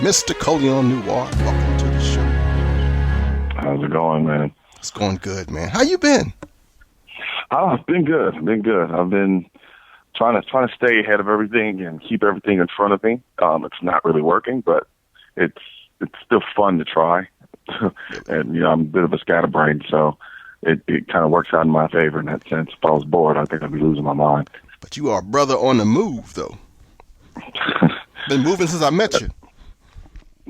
Mr. COLION NOIR. Welcome to the show. How's it going, man? It's going good, man. How you been? It's been good. I've been trying to stay ahead of everything and keep everything in front of me. It's not really working, but it's still fun to try. And I'm a bit of a scatterbrain, so it kind of works out in my favor in that sense. If I was bored, I think I'd be losing my mind. But you are a brother on the move, though. Been moving since I met you.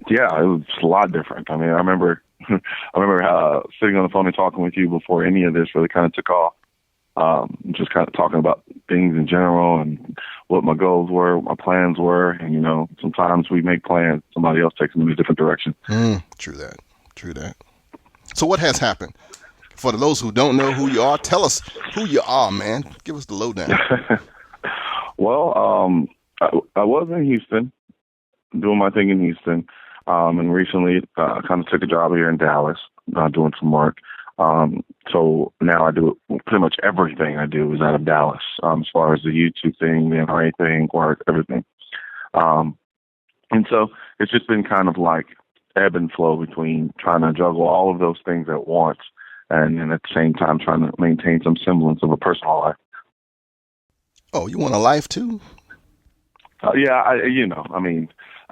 Yeah, it was a lot different. I mean, I remember sitting on the phone and talking with you before any of this really kind of took off. Just kind of talking about things in general and what my goals were, what my plans were. And, sometimes we make plans, somebody else takes them in a different direction. True that. So what has happened? For those who don't know who you are, tell us who you are, man. Give us the lowdown. Well, I was in Houston, doing my thing in Houston. And recently kind of took a job here in Dallas, doing some work. So now I do pretty much everything I do is out of Dallas, as far as the YouTube thing, the NRA thing, work, everything. And so it's just been kind of like ebb and flow between trying to juggle all of those things at once and then at the same time trying to maintain some semblance of a personal life. Oh, you want a life too? Yeah,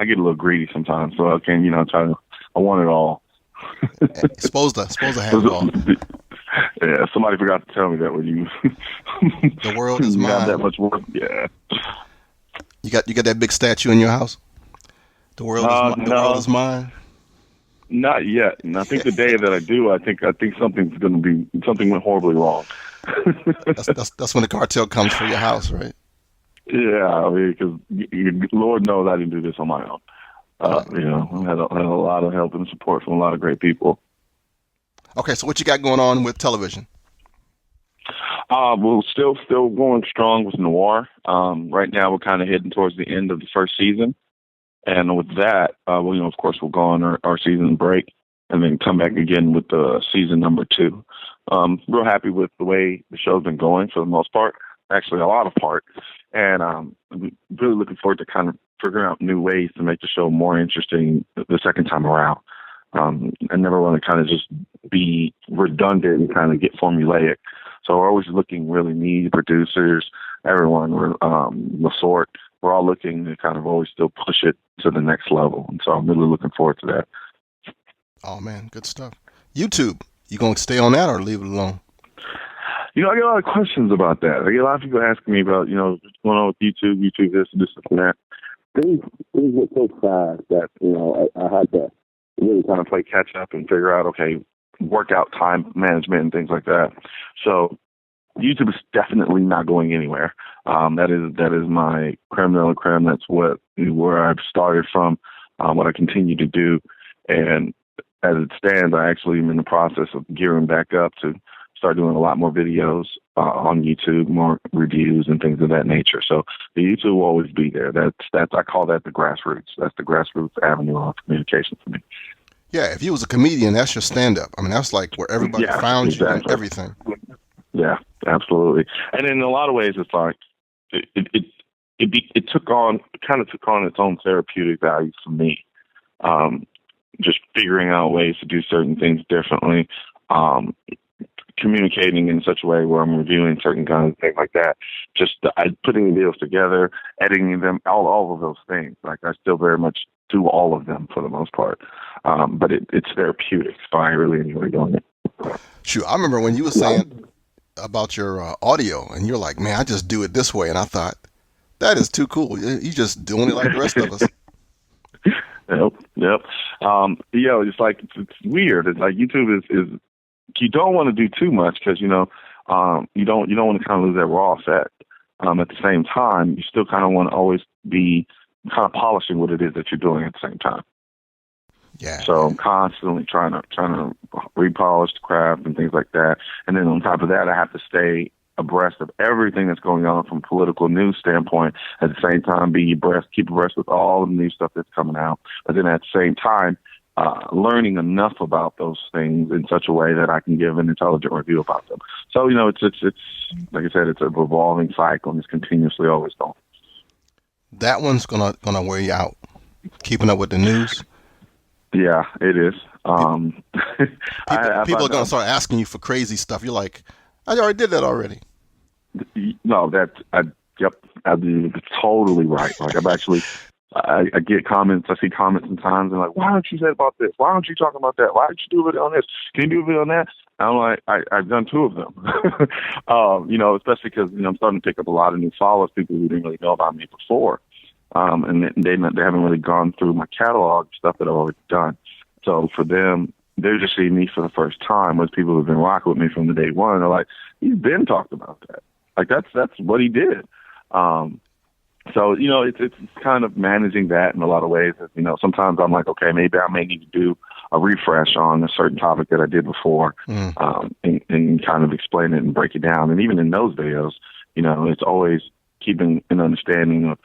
I get a little greedy sometimes, so I can, I want it all. supposed to have it all. Yeah, somebody forgot to tell me that when you the world is mine. Got that much work. Yeah. You got that big statue in your house? The world is mine. Not yet. And I think the day that I do, I think something went horribly wrong. that's when the cartel comes for your house, right? Yeah, because Lord knows I didn't do this on my own. I had a lot of help and support from a lot of great people. Okay, so what you got going on with television? Well, still going strong with Noir. Right now, we're kind of heading towards the end of the first season, and with that, of course, we'll go on our season break and then come back again with season number 2. Real happy with the way the show's been going for the most part. Actually, a lot of part. And I'm really looking forward to kind of figuring out new ways to make the show more interesting the second time around. I never want to kind of just be redundant and kind of get formulaic. So we're always looking really neat, producers, everyone, the sort. We're all looking to kind of always still push it to the next level. And so I'm really looking forward to that. Oh, man, good stuff. YouTube, you going to stay on that or leave it alone? I get a lot of questions about that. I get a lot of people asking me about, what's going on with YouTube this, and that. Things get so fast that, I had to really kind of play catch up and figure out, okay, work out time management and things like that. So YouTube is definitely not going anywhere. That is my creme de la creme. That's where I've started from, what I continue to do. And as it stands, I actually am in the process of gearing back up to start doing a lot more videos on YouTube, more reviews and things of that nature. So the YouTube will always be there. That's I call that the grassroots. That's the grassroots avenue of communication for me. Yeah, if you was a comedian, that's your stand-up. I mean, that's like where everybody found you and everything. Yeah, absolutely. And in a lot of ways, it's like it took on its own therapeutic value for me. Just figuring out ways to do certain things differently. Communicating in such a way where I'm reviewing certain kinds of things like that. Just putting the videos together, editing them, all of those things. Like I still very much do all of them for the most part. But it's therapeutic, so I really enjoy doing it. Sure. I remember when you were saying about your audio, and you're like, man, I just do it this way. And I thought, that is too cool. You just doing it like the rest of us. Yep. It's like, it's weird. It's like YouTube is you don't want to do too much because, you don't want to kind of lose that raw set. At the same time, you still kind of want to always be kind of polishing what it is that you're doing at the same time. Yeah. So I'm constantly trying to repolish the craft and things like that. And then on top of that, I have to stay abreast of everything that's going on from a political news standpoint. At the same time, keep abreast with all the new stuff that's coming out. But then at the same time, learning enough about those things in such a way that I can give an intelligent review about them. So, it's like I said, it's a revolving cycle and it's continuously always going. That one's gonna wear you out. Keeping up with the news. Yeah, it is. People I people are find gonna start asking you for crazy stuff. You're like, I already did that already. no, yep, you're totally right. Like I'm actually, I get comments. I see comments sometimes, and like, why don't you say about this? Why don't you talk about that? Why don't you do a video on this? Can you do a video on that? And I'm like, I've done 2 of them. Especially because I'm starting to pick up a lot of new followers, people who didn't really know about me before, and they haven't really gone through my catalog stuff that I've already done. So for them, they're just seeing me for the first time. With people who've been rocking with me from the day one, they're like, he's been talked about that. Like that's what he did. So it's kind of managing that in a lot of ways. Sometimes I'm like, okay, maybe I may need to do a refresh on a certain topic that I did before, and kind of explain it and break it down. And even in those videos, it's always keeping an understanding of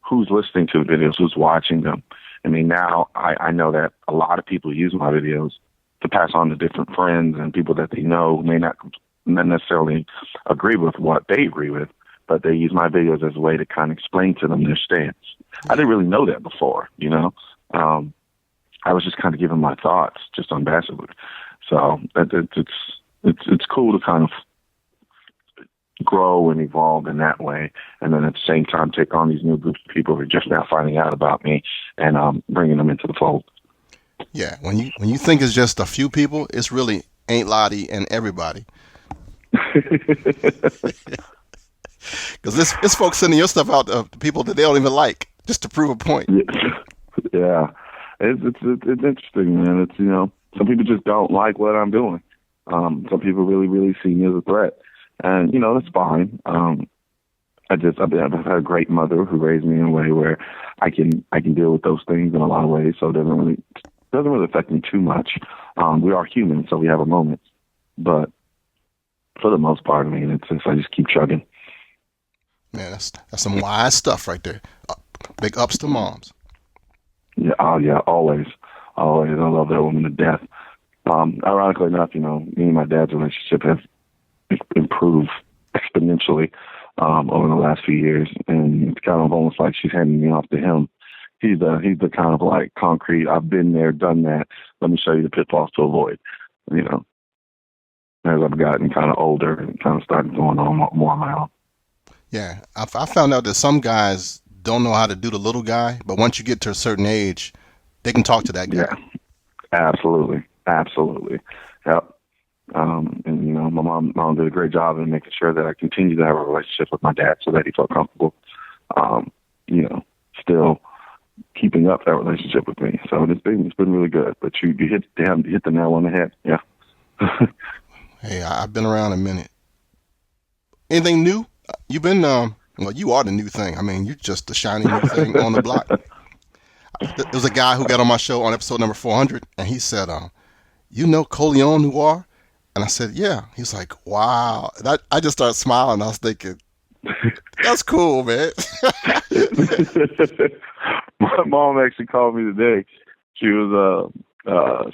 who's listening to the videos, who's watching them. I mean, now I know that a lot of people use my videos to pass on to different friends and people that they know who may not necessarily agree with what they agree with, but they use my videos as a way to kind of explain to them their stance. I didn't really know that before, I was just kind of giving my thoughts just on basketball. So it's cool to kind of grow and evolve in that way, and then at the same time take on these new groups of people who are just now finding out about me and bringing them into the fold. Yeah, when you think it's just a few people, it's really Ain't Lottie and everybody. Because this folks sending your stuff out to people that they don't even like just to prove a point. Yeah, it's interesting, man. It's some people just don't like what I'm doing. Some people really really see me as a threat, and that's fine. I've had a great mother who raised me in a way where I can deal with those things in a lot of ways, so it doesn't really affect me too much. We are human, so we have our moments, but for the most part, I mean, I just keep chugging. Man, that's some wise stuff right there. Big ups to moms. Yeah, yeah, always. I love that woman to death. Ironically enough, me and my dad's relationship has improved exponentially over the last few years, and it's kind of almost like she's handing me off to him. He's the kind of like concrete. I've been there, done that. Let me show you the pitfalls to avoid. As I've gotten kind of older and kind of started going on more on my own. Yeah, I found out that some guys don't know how to do the little guy, but once you get to a certain age, they can talk to that guy. Yeah, absolutely. Yep. And my mom did a great job in making sure that I continue to have a relationship with my dad so that he felt comfortable. Still keeping up that relationship with me. So it's been really good. But you hit the nail on the head. Yeah. Hey, I've been around a minute. Anything new? You've been you are the new thing. I mean, you're just the shiny new thing on the block. There was a guy who got on my show on episode number 400, and he said, COLION NOIR? And I said, yeah. He's like, wow. And I just started smiling. I was thinking, that's cool, man. My mom actually called me today. She was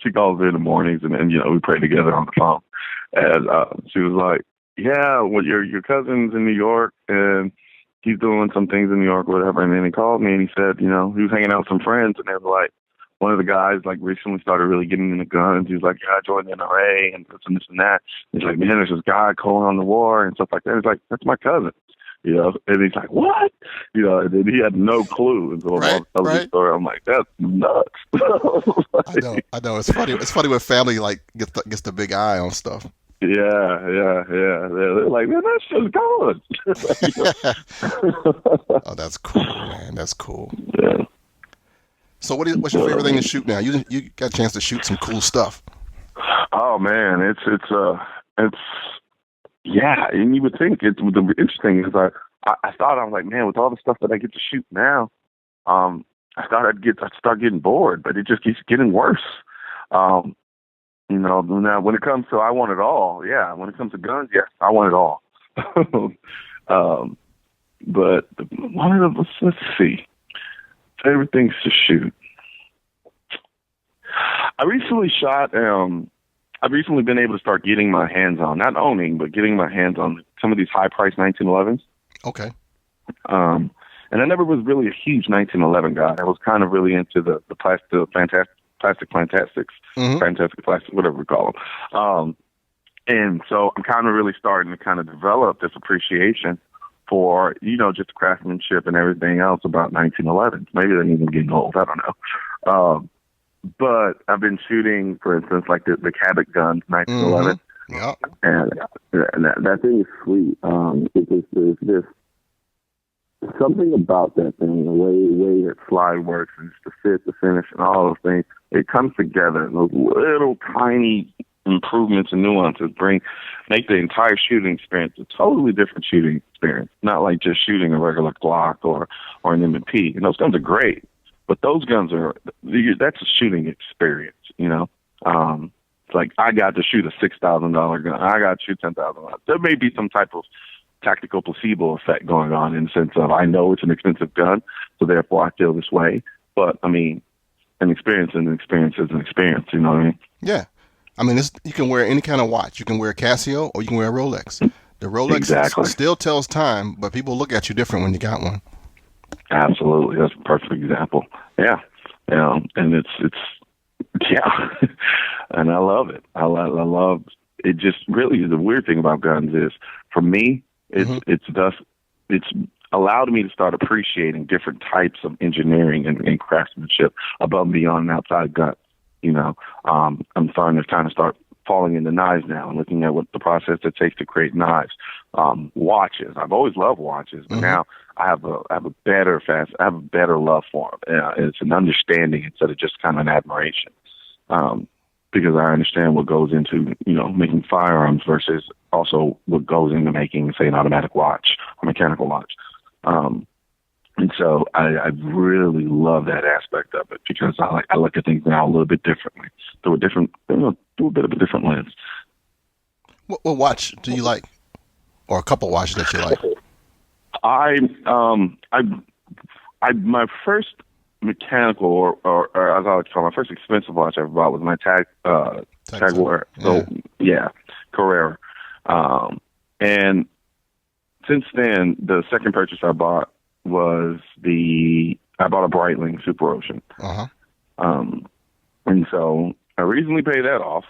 she calls me in the mornings, and we pray together on the phone. And she was like, yeah, well, your cousin's in New York, and he's doing some things in New York or whatever. And then he called me, and he said, he was hanging out with some friends, and they were like, one of the guys like recently started really getting into guns. He was like, yeah, I joined the NRA and this and that. He's like, man, there's this guy COLION NOIR and stuff like that. He's like, that's my cousin. And he's like, what? And then he had no clue. And so right. The story. I'm like, that's nuts. I know. It's funny. It's funny when family like gets the big eye on stuff. Yeah. They're like, man, that's just going. Oh, that's cool, man. That's cool. Yeah. So what's your favorite thing to shoot now? You got a chance to shoot some cool stuff. Oh man, it's yeah, and you would think the interesting is I thought I was like, man, with all the stuff that I get to shoot now, I thought I'd start getting bored, but it just keeps getting worse. Now when it comes to I want it all, yeah. When it comes to guns, yes, I want it all. But one of let's see, favorite things to shoot. I recently shot. I've recently been able to start getting my hands on, not owning, but getting my hands on some of these high-priced 1911s. Okay. And And I never was really a huge 1911 guy. I was kind of really into the plastic fantastics, Mm-hmm. fantastic plastic, whatever we call them. And so I'm kind of really starting to kind of develop this appreciation for, just craftsmanship and everything else about 1911. Maybe they're even getting old. I don't know. But I've been shooting, for instance, like the Cabot gun, 1911. Mm-hmm. Yep. And that thing is sweet. There's something about that thing, the way that slide works and just the fit, the finish, and all those things. It comes together. Those little tiny improvements and nuances make the entire shooting experience a totally different shooting experience. Not like just shooting a regular Glock or an M&P. And those guns are great, but those guns that's a shooting experience. It's like I got to shoot a $6,000 gun. I got to shoot $10,000. There may be some type of tactical placebo effect going on in the sense of I know it's an expensive gun, so therefore I feel this way. But I mean, an experience is an experience is an experience. You know what I mean? Yeah. I mean, you can wear any kind of watch. You can wear a Casio or you can wear a Rolex. The Rolex Exactly. still tells time, but people look at you different when you got one. Absolutely, that's a perfect example. Yeah, and it's yeah, and I love it. I love it. Just really, the weird thing about guns is, for me, it's allowed me to start appreciating different types of engineering and craftsmanship above and beyond an outside gun. I'm starting to kind of start falling into knives now and looking at what the process it takes to create knives. Watches. I've always loved watches, but now I have a better love for them. It's an understanding instead of just kind of an admiration. Because I understand what goes into, making firearms versus also what goes into making, say, an automatic watch or mechanical watch. And so I really love that aspect of it because I look at things now a little bit differently, through a bit of a different lens. What watch do you like, or a couple watches that you like? My first mechanical or as I like to call my first expensive watch I ever bought was my Tag Heuer. So yeah, Carrera. And since then, the second purchase I bought was I bought a Breitling Super Ocean. And so I recently paid that off.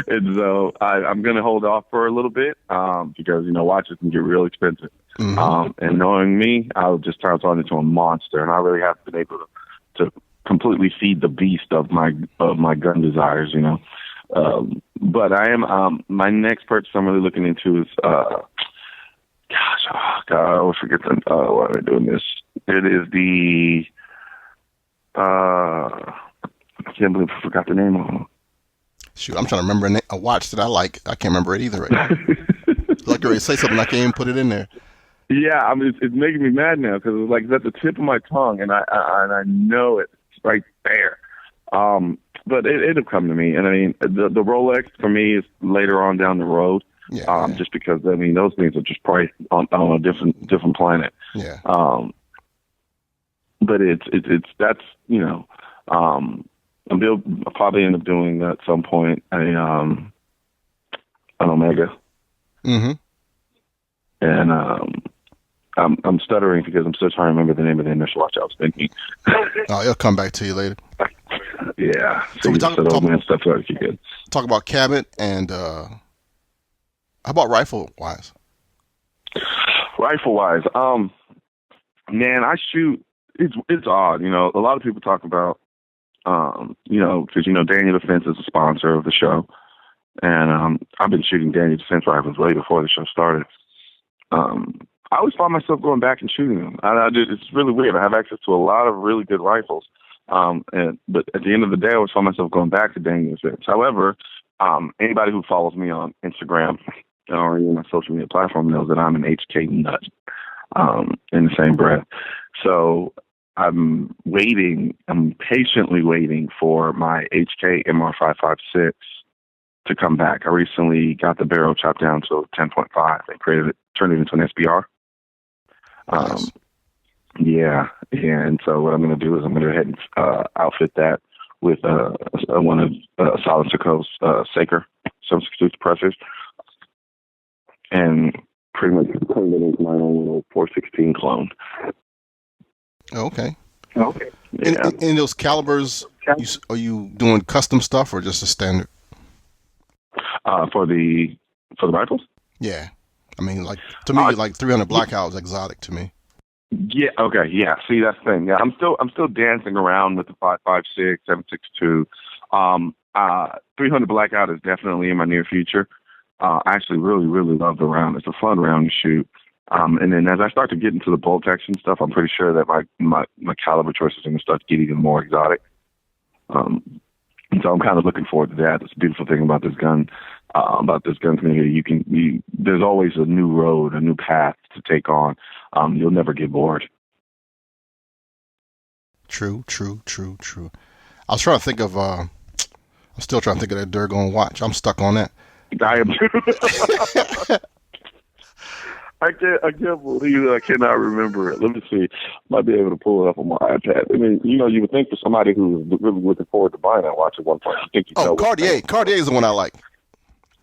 And so I'm going to hold off for a little bit because, watches can get real expensive. And knowing me, I'll just turn into a monster. And I really haven't been able to completely feed the beast of my gun desires, But I am, my next purchase I'm really looking into is, I always forget why am I doing this? It is the, I can't believe I forgot the name of it. Shoot, I'm trying to remember a watch that I like. I can't remember it either right now. Like you say something, I can't even put it in there. Yeah, I mean, it's making me mad now because it's like it's at the tip of my tongue, and I know it's right there. But it'll come to me, and I mean, the Rolex for me is later on down the road. Yeah. Just because I mean those things are just priced on a different planet. Yeah. But that's I'll probably end up doing at some point an Omega. And I'm stuttering because I'm still trying to remember the name of the initial watch I was thinking. Oh, it'll come back to you later. Yeah. So we talk about Cabot and how about rifle wise? Rifle wise, man, I shoot. It's odd, A lot of people talk about, because Daniel Defense is a sponsor of the show, and I've been shooting Daniel Defense rifles way before the show started. I always find myself going back and shooting them. It's really weird. I have access to a lot of really good rifles, but at the end of the day, I always find myself going back to Daniel Defense. However, anybody who follows me on Instagram or any of my social media platform knows that I'm an HK nut in the same breath. So I'm patiently waiting for my HK MR556 to come back. I recently got the barrel chopped down to 10.5 and turned it into an SBR. Nice. Yeah. And so what I'm going to do is I'm going to go ahead and outfit that with one of Solid Siko's Saker 762 suppressors. And pretty much turned it into my own little 416 clone. Okay. Okay. Yeah. In those calibers, are you doing custom stuff or just a standard? For the rifles? Yeah. I mean, like, to me, like 300 Blackout is exotic to me. Yeah. Okay. Yeah. See, that's the thing. Yeah, I'm still dancing around with the 5.56, 7.62. 300 Blackout is definitely in my near future. I actually really love the round. It's a fun round to shoot. And then as I start to get into the bolt action stuff, I'm pretty sure that my caliber choices are going to start to get even more exotic. And so I'm kind of looking forward to that. It's a beautiful thing about this gun community. There's always a new road, a new path to take on. You'll never get bored. True. I was trying to think of, I'm still trying to think of that Durgon watch. I'm stuck on that. I am too. I can't believe that I cannot remember it. Let me see. Might be able to pull it up on my iPad. I mean, you would think for somebody who's really looking forward to buying that watch at one point, you think you know. Cartier. Cartier is the one I like.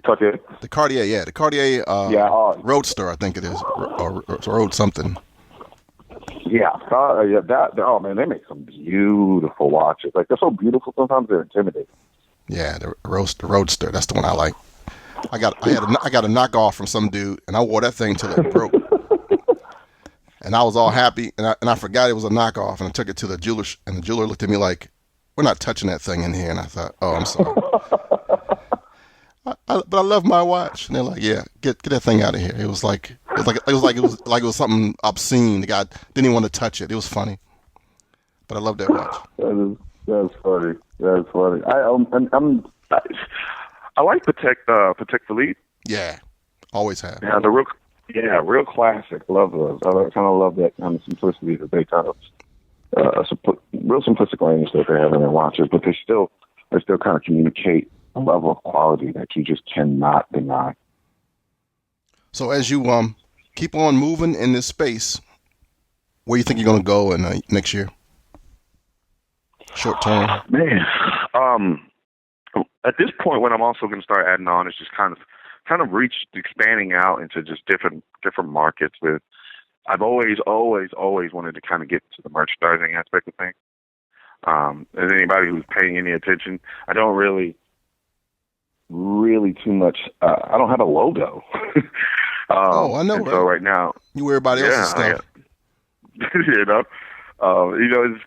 Cartier? The Cartier, yeah. The Cartier Roadster, I think it is. Or Road something. Yeah. Oh, man, they make some beautiful watches. Like, they're so beautiful, sometimes they're intimidating. Yeah, the Roadster. That's the one I like. I got a knockoff from some dude, and I wore that thing till it broke. And I was all happy, and I forgot it was a knockoff, and I took it to the jeweler, and the jeweler looked at me like, "We're not touching that thing in here." And I thought, "Oh, I'm sorry." But I love my watch, and they're like, "Yeah, get that thing out of here." It was like it was something obscene. The guy didn't even want to touch it. It was funny, but I love that watch. That's funny. That's funny. I like Patek Philippe. Yeah, always have. Yeah, real classic. Love those. I kind of love that kind of simplicity that they kind of real simplistic range that they have in their watches, but they still kind of communicate a level of quality that you just cannot deny. So as you keep on moving in this space, where you think you're going to go in next year? Short term, man. At this point, what I'm also going to start adding on is just kind of expanding out into just different markets. I've always wanted to kind of get to the merchandising aspect of things. As anybody who's paying any attention, I don't really too much. I don't have a logo. I know. So right now, you wear everybody else's stuff. It's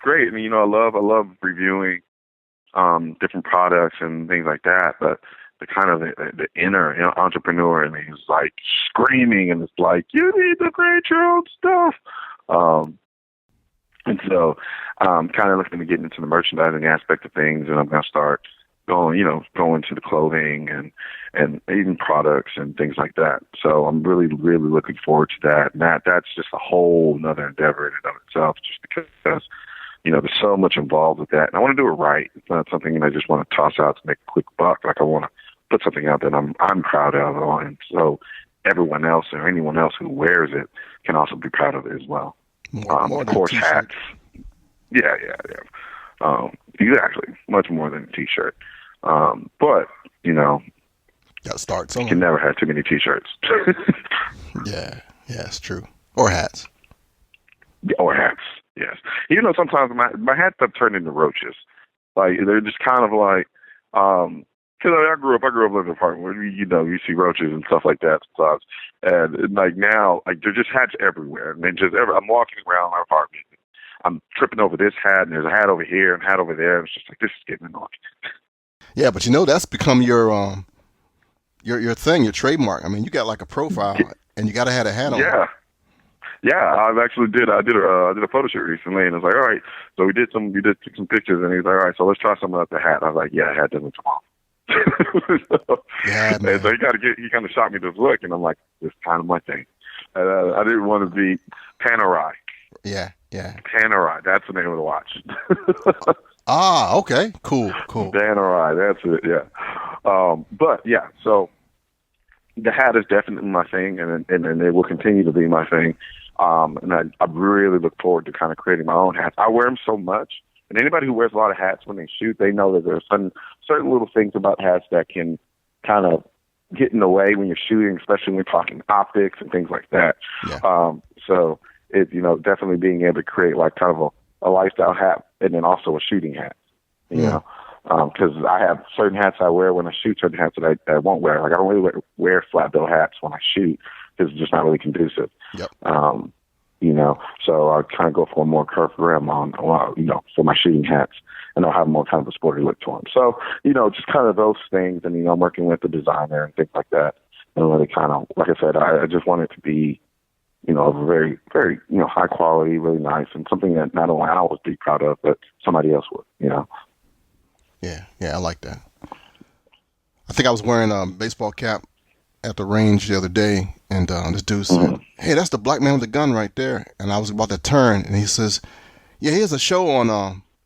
great. I mean, I love reviewing different products and things like that, but the kind of the inner entrepreneur in me is like screaming, and it's like, you need to create your own stuff. And so I'm kind of looking to get into the merchandising aspect of things, and I'm going to start going to the clothing and even products and things like that. So I'm really looking forward to that. And that's just a whole another endeavor in and of itself, just because there's so much involved with that. And I want to do it right. It's not something that I just want to toss out to make a quick buck. Like, I want to put something out that I'm proud of, and so everyone else or anyone else who wears it can also be proud of it as well. More of course, hats. Yeah. Exactly. Much more than a T-shirt. But, got to start somewhere. You can never have too many T-shirts. Yeah, it's true. Or hats. Or hats, yes. Sometimes my hats have turned into roaches. Like, they're just kind of like, because I grew up living in an apartment where, you see roaches and stuff like that sometimes. And like now, like, they're just hats everywhere. And I'm walking around my apartment. I'm tripping over this hat, and there's a hat over here and a hat over there. And it's just like, this is getting annoying. Yeah, but that's become your thing, your trademark. I mean, you got like a profile, and you got to have a hat on. Yeah, I did a photo shoot recently, and I was like, all right. So we took some pictures, and he was like, all right, so let's try some of the hat. And I was like, yeah, hat doesn't come off. Yeah, man. And so he kind of shot me this look, and I'm like, this is kind of my thing. And, I didn't want to be Panerai. Yeah. Panerai, that's the name of the watch. Okay, cool. Panerai, that's it. Yeah, but yeah, so the hat is definitely my thing, and it will continue to be my thing. And I really look forward to kind of creating my own hats. I wear them so much, and anybody who wears a lot of hats when they shoot, they know that there are certain little things about hats that can kind of get in the way when you're shooting, especially when you're talking optics and things like that. Yeah. So it, definitely being able to create like kind of a lifestyle hat and then also a shooting hat, you know, because I have certain hats I wear when I shoot, certain hats that I won't wear. Like I don't really wear flat bill hats when I shoot because it's just not really conducive. Yep. So I kind of go for a more curved rim on, for my shooting hats, and I'll have more kind of a sporty look to them. So, just kind of those things, and, I'm working with the designer and things like that. And really kind of, like I said, I just want it to be, a very, very, high quality, really nice, and something that not only I would be proud of, but somebody else would, Yeah, I like that. I think I was wearing a baseball cap at the range the other day, and this dude said, "Hey, that's the black man with the gun right there." And I was about to turn, and he says, "Yeah, he has a show on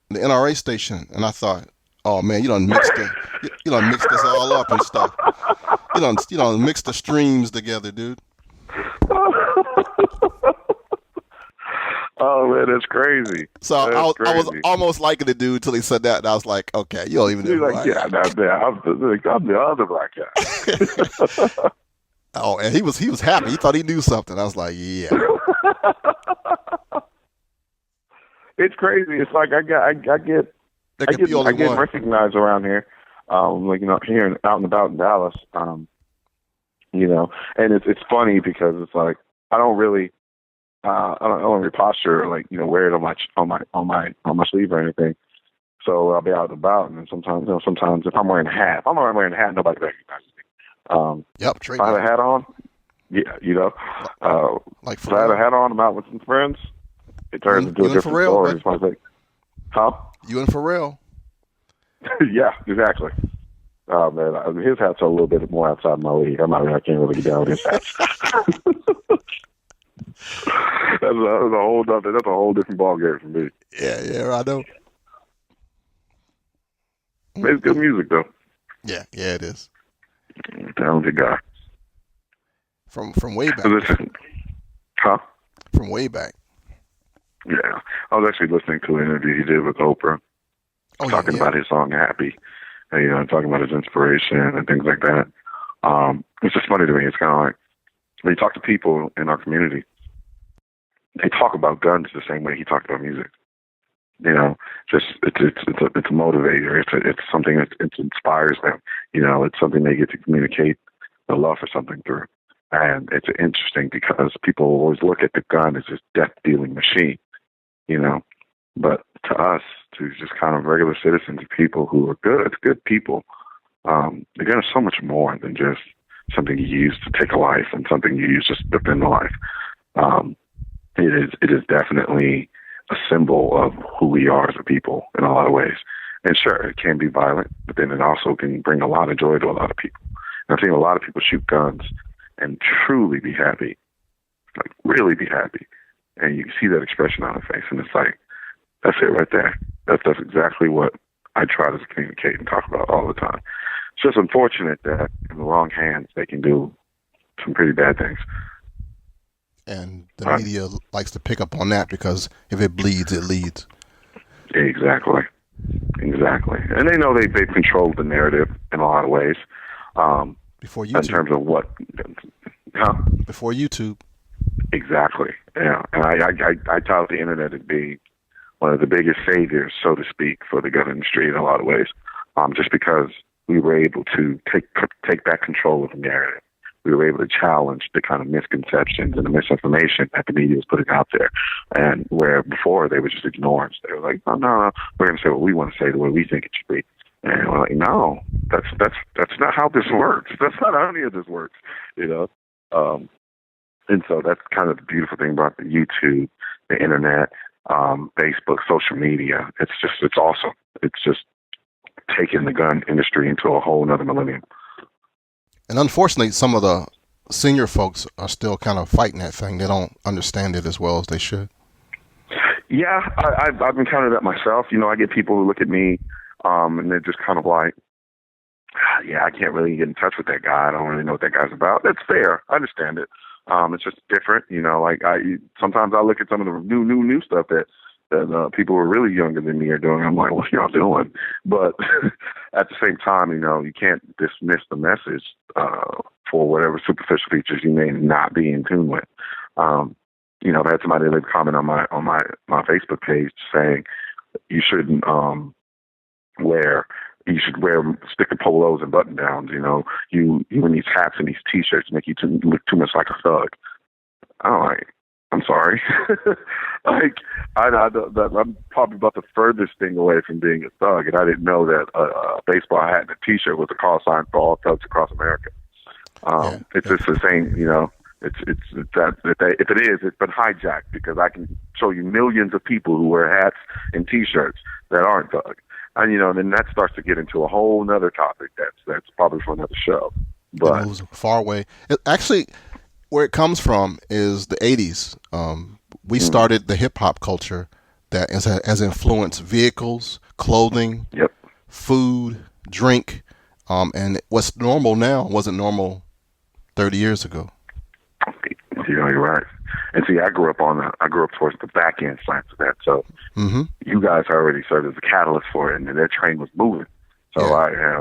the NRA station." And I thought, "Oh man, you done mixed this all up and stuff. You done mixed the streams together, dude." Oh man, that's crazy. So I was almost liking the dude till he said that, and I was like, "Okay, you don't even know." He's like, "Yeah, I'm the other black guy." Oh, and he was happy. He thought he knew something. I was like, "Yeah." It's crazy. It's like I get recognized around here, here out and about in Dallas, and it's funny because it's like I don't really posture or wear it on my sleeve or anything. So I'll be out and about, and then sometimes if I'm wearing a hat, nobody recognizes me. Yep, if I have a hat on, like if I have a hat on, I'm out with some friends. It turns into a different story. It's like, huh? You and Pharrell. Yeah, exactly. Oh man, his hats are a little bit more outside my league. I can't really get down with his hats. That's a whole different ballgame for me. Yeah, I know. It's good music though. Yeah, it is. Talented guy. From way back. Huh? From way back. Yeah, I was actually listening to an interview he did with Oprah, talking about his song "Happy," and talking about his inspiration and things like that. It's just funny to me. It's kind of like when you talk to people in our community, they talk about guns the same way he talked about music. Just it's a motivator. It's something that it inspires them. It's something they get to communicate the love for something through. And it's interesting because people always look at the gun as this death-dealing machine, But to us, to just kind of regular citizens, people who are good people, the gun is so much more than just something you use to take a life and something you use just to defend a life. It is definitely a symbol of who we are as a people in a lot of ways. And sure, it can be violent, but then it also can bring a lot of joy to a lot of people. And I've seen a lot of people shoot guns and truly be happy, like really be happy. And you can see that expression on their face, and it's like, that's it right there. That's exactly what I try to communicate and talk about all the time. It's just unfortunate that in the wrong hands, they can do some pretty bad things. And the media likes to pick up on that because if it bleeds, it leads. Exactly. And they know they've controlled the narrative in a lot of ways. Before YouTube. In terms of what? Before YouTube. Exactly. Yeah. And I tout the internet as being one of the biggest saviors, so to speak, for the gun industry in a lot of ways. Just because we were able to take back control of the narrative. We were able to challenge the kind of misconceptions and the misinformation that the media was putting out there. And where before they were just ignored. They were like, no, we're going to say what we want to say the way we think it should be. And we're like, no, that's not how this works. That's not how any of this works, And so that's kind of the beautiful thing about the YouTube, the internet, Facebook, social media. It's awesome. It's just taking the gun industry into a whole nother millennium. And unfortunately, some of the senior folks are still kind of fighting that thing. They don't understand it as well as they should. Yeah, I've encountered that myself. I get people who look at me, and they're just kind of like, yeah, I can't really get in touch with that guy. I don't really know what that guy's about. That's fair. I understand it. It's just different. Sometimes I look at some of the new stuff that people who are really younger than me are doing. I'm like, what y'all doing? But at the same time, you can't dismiss the message for whatever superficial features you may not be in tune with. I had somebody leave a comment on my Facebook page saying you shouldn't wear you should wear sticker polos and button downs. You and these hats and these T-shirts make you look too much like a thug. I'm sorry. I'm probably about the furthest thing away from being a thug, and I didn't know that a baseball hat and a T-shirt was a call sign for all thugs across America. It's just the same, It's that if it is, it's been hijacked, because I can show you millions of people who wear hats and T-shirts that aren't thugs, and then that starts to get into a whole nother topic that's probably for another show. But it moves far away. Actually, where it comes from is the '80s. We started the hip hop culture that has influenced vehicles, clothing, food, drink, and what's normal now wasn't normal 30 years ago. You're right. And see, I grew up towards the back end slant of that. So you guys already served as a catalyst for it, and that train was moving. So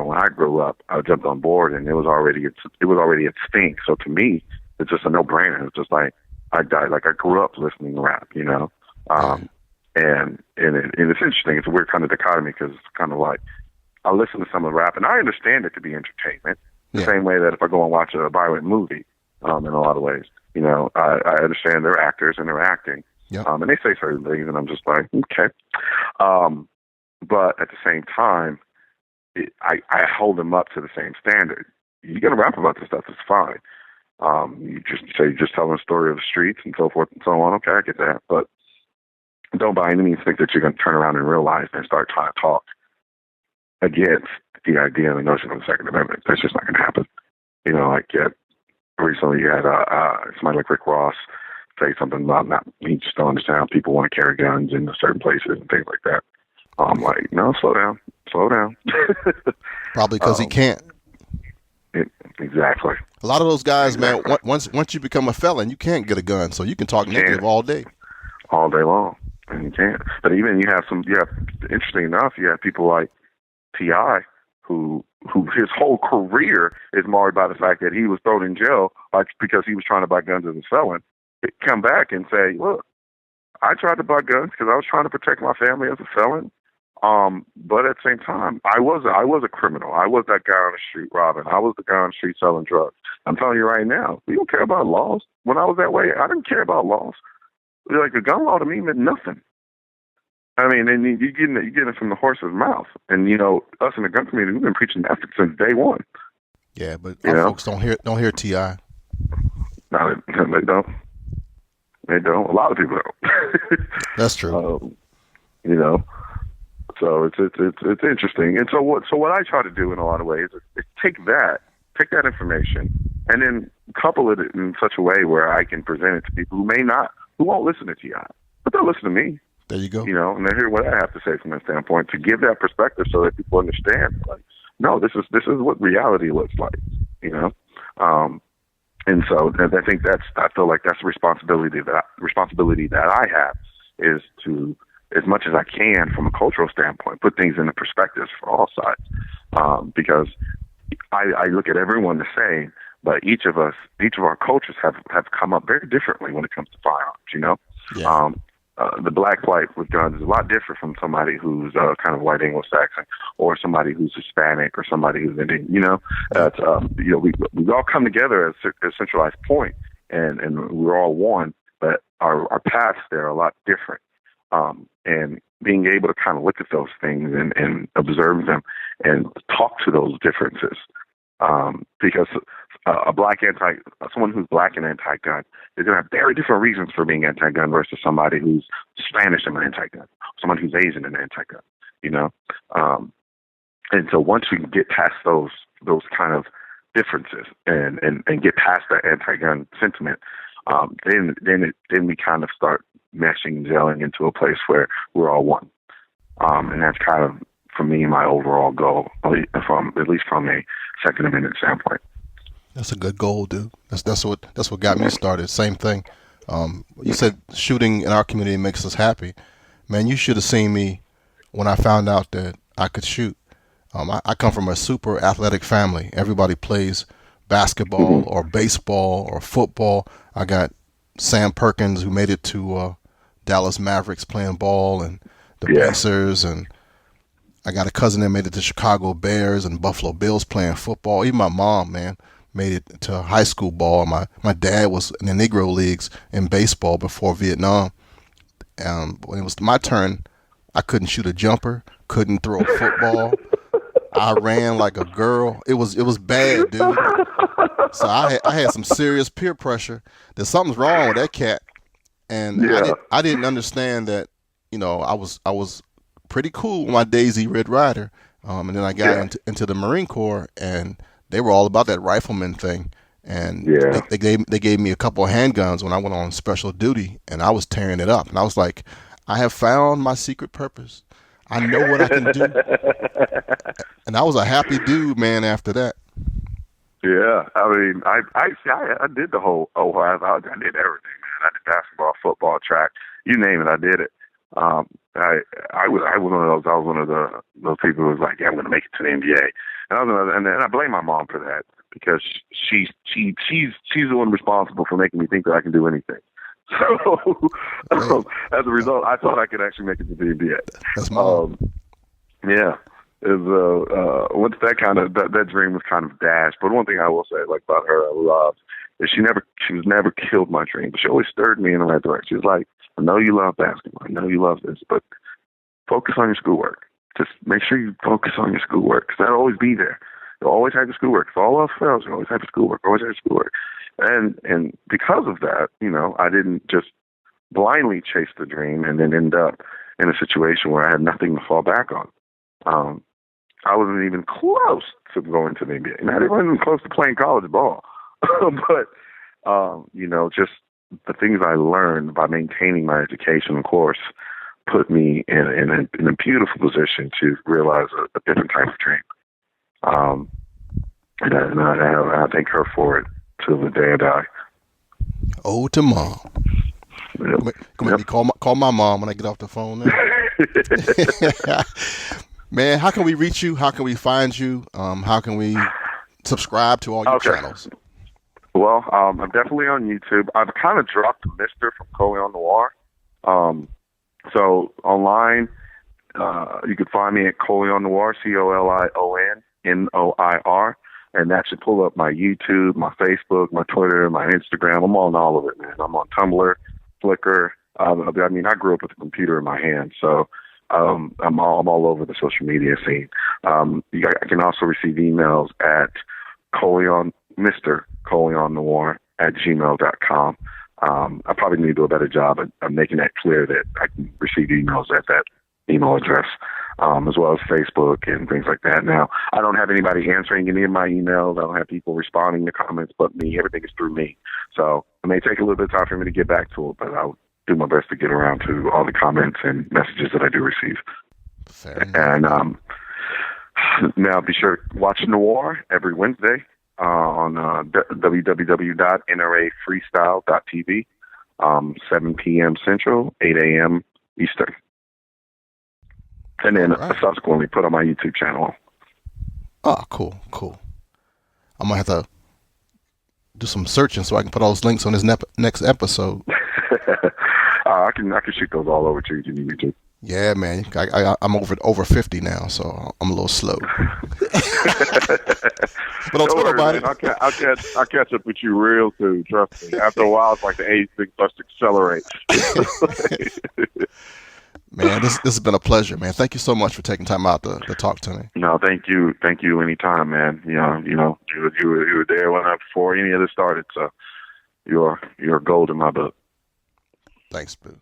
when I grew up, I jumped on board, and it was already extinct. So to me, it's just a no-brainer. It's just like I grew up listening to rap, and it's interesting. It's a weird kind of dichotomy, because it's kind of like I listen to some of the rap, and I understand it to be entertainment, the same way that if I go and watch a violent movie, in a lot of ways, I understand they're actors and they're acting, and they say certain things, and I'm just like, okay. But at the same time, I hold them up to the same standard. You got to rap about this stuff, it's fine. You're just telling a story of the streets and so forth and so on. Okay, I get that. But don't by any means think that you're going to turn around in real life and start trying to talk against the idea and the notion of the Second Amendment. That's just not going to happen. Recently you had somebody like Rick Ross say something about he just don't understand how people want to carry guns in certain places and things like that. I'm like, no, slow down. Probably because he can't. Exactly. A lot of those guys, man, once you become a felon, you can't get a gun, so you can talk negative all day. All day long, and you can't. But even interesting enough, you have people like T.I., who his whole career is marred by the fact that he was thrown in jail because he was trying to buy guns as a felon. He'd come back and say, look, I tried to buy guns because I was trying to protect my family as a felon. But at the same time, I was a criminal. I was that guy on the street robbing. I was the guy on the street selling drugs. I'm telling you right now, we don't care about laws. When I was that way, I didn't care about laws. Like, the gun law to me meant nothing. I mean, and you're getting it from the horse's mouth. And us in the gun community, we've been preaching that since day one. Yeah, but our folks don't hear T.I. No, they don't. They don't. A lot of people don't. That's true. So it's interesting. And so what I try to do in a lot of ways is take that information, and then couple it in such a way where I can present it to people who won't listen to T.I., but they'll listen to me. There you go. And they hear what I have to say from that standpoint, to give that perspective so that people understand, like, no, this is what reality looks like, and so I think I feel like that's the responsibility that I have, is to, as much as I can from a cultural standpoint, put things into perspectives for all sides, because I look at everyone the same, but each of our cultures have come up very differently when it comes to firearms, Yeah. The black plight with guns is a lot different from somebody who's kind of white Anglo-Saxon, or somebody who's Hispanic, or somebody who's Indian. We all come together as a centralized point, and we're all one, but our paths there are a lot different. And being able to kind of look at those things and observe them and talk to those differences, because someone who's black and anti-gun is going to have very different reasons for being anti-gun versus somebody who's Spanish and anti-gun, someone who's Asian and anti-gun, and so once we can get past those kind of differences and get past that anti-gun sentiment, then we kind of start meshing and gelling into a place where we're all one, and that's kind of, for me, my overall goal, at least from a Second Amendment standpoint. That's a good goal, dude. That's what got me started. Same thing. You said shooting in our community makes us happy. Man, you should have seen me when I found out that I could shoot. I come from a super athletic family. Everybody plays basketball Hmm. or baseball or football. I got Sam Perkins, who made it to Dallas Mavericks playing ball, and the Yeah. Pacers, and I got a cousin that made it to Chicago Bears and Buffalo Bills playing football. Even my mom, man, made it to high school ball. My dad was in the Negro Leagues in baseball before Vietnam. When it was my turn, I couldn't shoot a jumper, couldn't throw a football. I ran like a girl. It was bad, dude. So I had some serious peer pressure that something's wrong with that cat, and Yeah. I didn't understand that. I was pretty cool with my Daisy Red Ryder, and then I got Yeah. into the Marine Corps, and they were all about that rifleman thing, and Yeah. they gave me a couple of handguns when I went on special duty, and I was tearing it up, and I was like, I have found my secret purpose. I know what I can do, and I was a happy dude, man. After that, Yeah, I mean, I did the whole I did everything, man. I did basketball, football, track, you name it, I did it. Um, I was one of those. I was one of those people who was like, yeah, I'm going to make it to the NBA, and and I blame my mom for that because she's the one responsible for making me think that I can do anything. So hey, as a result, I thought I could actually make it to the NBA. that's mom. Um, yeah, is once that dream was kind of dashed. But one thing I will say, like about her, I love is she was never killed my dream, but she always stirred me in the right direction. She was like, I know you love basketball, I know you love this, but focus on your schoolwork. Just make sure you focus on your schoolwork because that'll always be there. You'll always have your schoolwork. If all else fails, you always have your schoolwork. Always have your schoolwork. And because of that, I didn't just blindly chase the dream and then end up in a situation where I had nothing to fall back on. Um, I wasn't even close to going to the NBA. Not even close to playing college ball. But just the things I learned by maintaining my education, of course, put me in a beautiful position to realize a different type of dream. Um, and I thank her for it till the day I die. Oh, to mom. Yep. Come make me call my mom when I get off the phone now. Man, how can we reach you? How can we find you? How can we subscribe to all your Okay. channels? Well, I'm definitely on YouTube. I've kind of dropped Mr. from COLION NOIR. So online, you can find me at COLION NOIR, COLION NOIR, and that should pull up my YouTube, my Facebook, my Twitter, my Instagram. I'm on all of it, man. I'm on Tumblr, Flickr. I grew up with a computer in my hand, so I'm all over the social media scene. I can also receive emails at Mr. COLION NOIR at gmail.com. I probably need to do a better job at making that clear that I can receive emails at that email address, as well as Facebook and things like that. Now, I don't have anybody answering any of my emails. I don't have people responding to comments but me. Everything is through me. So it may take a little bit of time for me to get back to it, but I'll do my best to get around to all the comments and messages that I do receive. Fair enough. And now be sure to watch Noir every Wednesday on www.nrafreestyle.tv, 7 p.m. Central, 8 a.m. Eastern. And then subsequently put on my YouTube channel. Oh, cool. I'm going to have to do some searching so I can put all those links on this next episode. I can shoot those all over to you if you need me to. Yeah, man. I'm over 50 now, so I'm a little slow. But on Twitter, buddy. I'll catch up with you real soon. Trust me. After a while, it's like the age thing starts to accelerate. Man, this has been a pleasure, man. Thank you so much for taking time out to talk to me. No, thank you anytime, man. You were there before any of this started, so you're gold in my book. Thanks, Boo.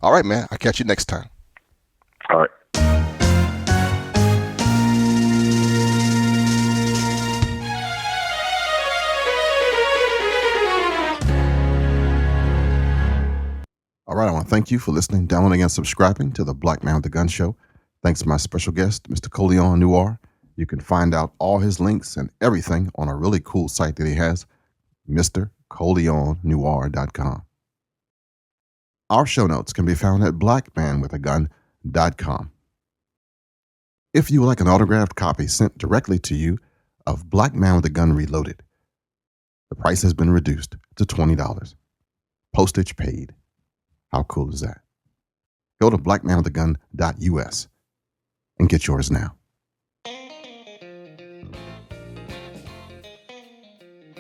All right, man. I'll catch you next time. All right. All right, I want to thank you for listening, downloading, and subscribing to the Black Man with the Gun Show. Thanks to my special guest, Mr. COLION NOIR. You can find out all his links and everything on a really cool site that he has, MrColionNoir.com. Our show notes can be found at blackmanwithagun.com. If you would like an autographed copy sent directly to you of Black Man with a Gun Reloaded, the price has been reduced to $20. Postage paid. How cool is that? Go to blackmanwithagun.us and get yours now.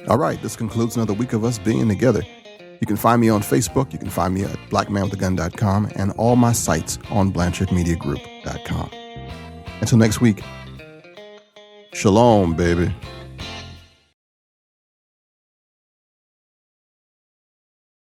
All right, this concludes another week of us being together. You can find me on Facebook. You can find me at blackmanwithagun.com and all my sites on blanchardmediagroup.com. Until next week, shalom, baby.